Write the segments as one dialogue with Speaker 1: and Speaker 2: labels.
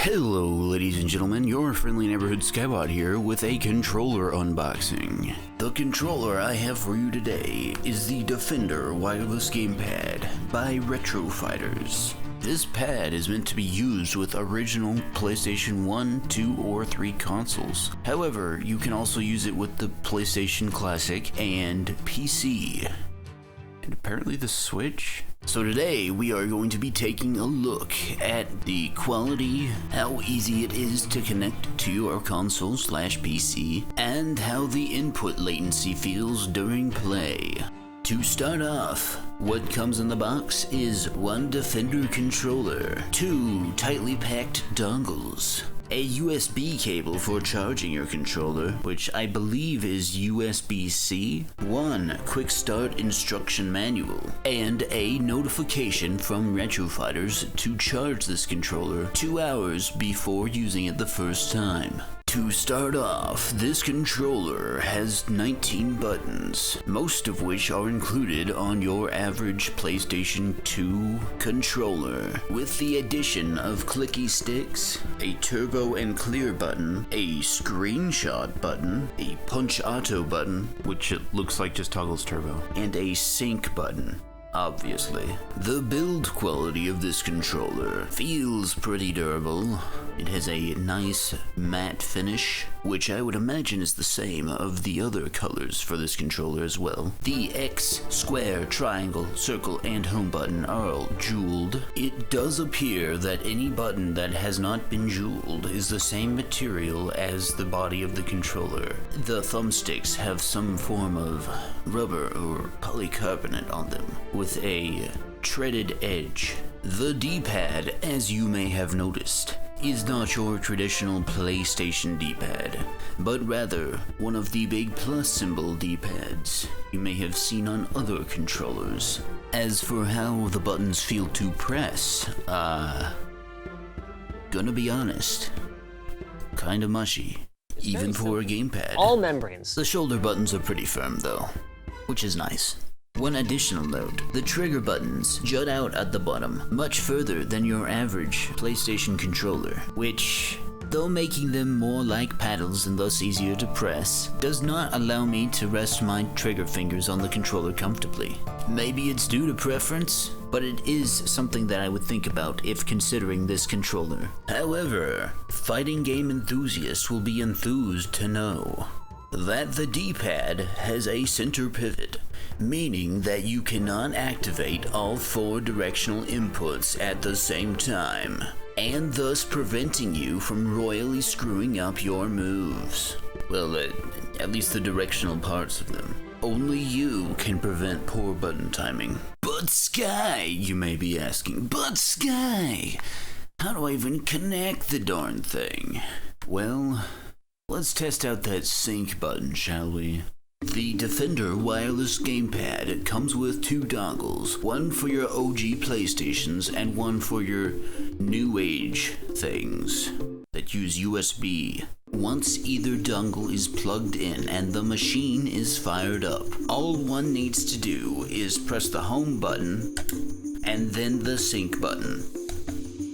Speaker 1: Hello ladies and gentlemen, your friendly neighborhood Skybot here with a controller unboxing. The controller I have for you today is the Defender Wireless Gamepad by Retro Fighters. This pad is meant to be used with original PlayStation 1, 2, or 3 consoles. However, you can also use it with the PlayStation Classic and PC. And apparently the Switch? So today we are going to be taking a look at the quality, how easy it is to connect to your console/PC, and how the input latency feels during play. To start off, what comes in the box is one Defender controller, 2 tightly packed dongles, a USB cable for charging your controller, which I believe is USB-C, 1 quick start instruction manual, and a notification from Retro Fighters to charge this controller 2 hours before using it the first time. To start off, this controller has 19 buttons, most of which are included on your average PlayStation 2 controller, with the addition of clicky sticks, a turbo and clear button, a screenshot button, a punch auto button, which it looks like just toggles turbo, and a sync button. Obviously. The build quality of this controller feels pretty durable. It has a nice matte finish, which I would imagine is the same of the other colors for this controller as well. The X, square, triangle, circle, and home button are all jeweled. It does appear that any button that has not been jeweled is the same material as the body of the controller. The thumbsticks have some form of rubber or polycarbonate on them, with a treaded edge. The D-pad, as you may have noticed, is not your traditional PlayStation D-pad, but rather one of the big plus symbol D-pads you may have seen on other controllers. As for how the buttons feel to press, gonna be honest, kinda mushy, even for a gamepad.
Speaker 2: All membranes.
Speaker 1: The shoulder buttons are pretty firm though, which is nice. One additional note, the trigger buttons jut out at the bottom much further than your average PlayStation controller, which, though making them more like paddles and thus easier to press, does not allow me to rest my trigger fingers on the controller comfortably. Maybe it's due to preference, but it is something that I would think about if considering this controller. However, fighting game enthusiasts will be enthused to know that the D-pad has a center pivot, meaning that you cannot activate all 4 directional inputs at the same time, and thus preventing you from royally screwing up your moves. Well, at least the directional parts of them. Only you can prevent poor button timing. But Sky, you may be asking, but Sky, how do I even connect the darn thing? Well, let's test out that sync button, shall we? The Defender Wireless Gamepad comes with 2 dongles, one for your OG PlayStations and one for your new age things that use USB. Once either dongle is plugged in and the machine is fired up, all one needs to do is press the home button and then the sync button,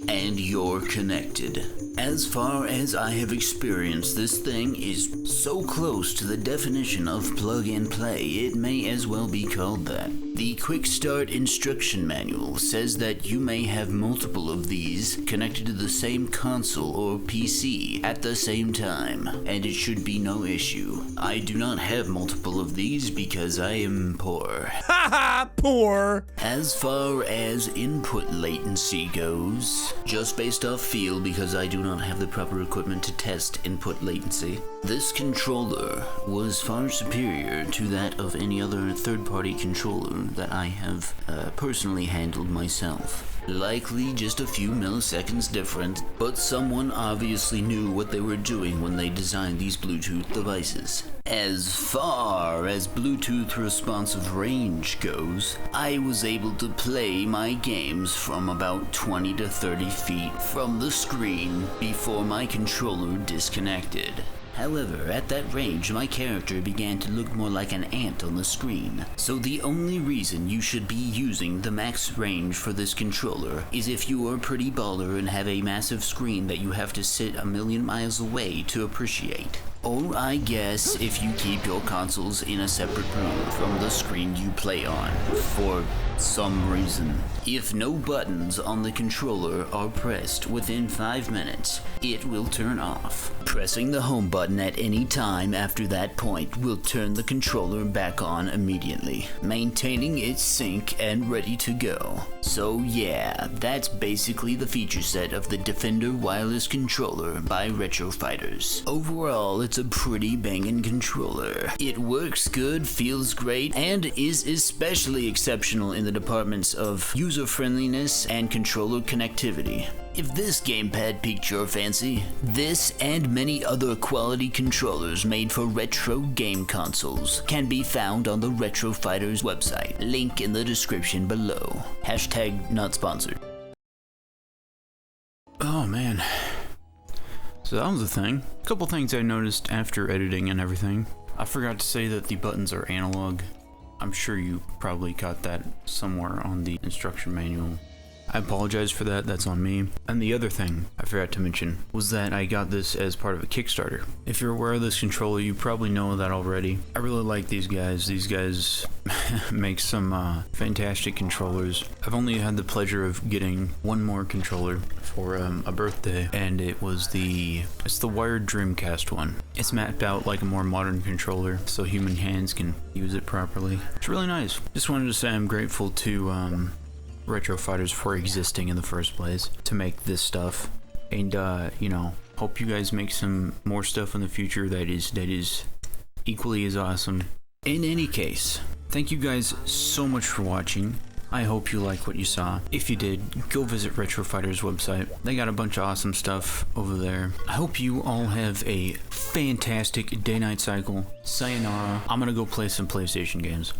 Speaker 1: and you're connected. As far as I have experienced, this thing is so close to the definition of plug and play, it may as well be called that. The Quick Start Instruction Manual says that you may have multiple of these connected to the same console or PC at the same time, and it should be no issue. I do not have multiple of these because I am poor.
Speaker 3: Haha, poor!
Speaker 1: As far as input latency goes, just based off feel because I do not have the proper equipment to test input latency, this controller was far superior to that of any other third-party controller that I have personally handled myself. Likely just a few milliseconds different, but someone obviously knew what they were doing when they designed these Bluetooth devices. As far as Bluetooth responsive range goes, I was able to play my games from about 20 to 30 feet from the screen before my controller disconnected. However, at that range, my character began to look more like an ant on the screen. So the only reason you should be using the max range for this controller is if you are a pretty baller and have a massive screen that you have to sit a million miles away to appreciate. Or I guess if you keep your consoles in a separate room from the screen you play on, for some reason. If no buttons on the controller are pressed within 5 minutes, it will turn off. Pressing the home button at any time after that point will turn the controller back on immediately, maintaining its sync and ready to go. So yeah, that's basically the feature set of the Defender wireless controller by Retro Fighters. Overall, it's a pretty banging controller. It works good, feels great, and is especially exceptional in the departments of user-friendliness and controller connectivity. If this gamepad piqued your fancy, this and many other quality controllers made for retro game consoles can be found on the Retro Fighters website. Link in the description below. Hashtag not sponsored. Oh man. So that was the thing. A couple things I noticed after editing and everything. I forgot to say that the buttons are analog. I'm sure you probably got that somewhere on the instruction manual. I apologize for that, that's on me. And the other thing I forgot to mention was that I got this as part of a Kickstarter. If you're aware of this controller, you probably know that already. I really like these guys. These guys make some fantastic controllers. I've only had the pleasure of getting one more controller for a birthday, and it's the wired Dreamcast one. It's mapped out like a more modern controller, so human hands can use it properly. It's really nice. Just wanted to say I'm grateful to Retro Fighters for existing in the first place to make this stuff, and you know, hope you guys make some more stuff in the future that is equally as awesome. In any case, thank you guys so much for watching. I hope you like what you saw. If you did, go visit Retro Fighters website. They got a bunch of awesome stuff over there. I hope you all have a fantastic day-night cycle. Sayonara. I'm gonna go play some PlayStation games.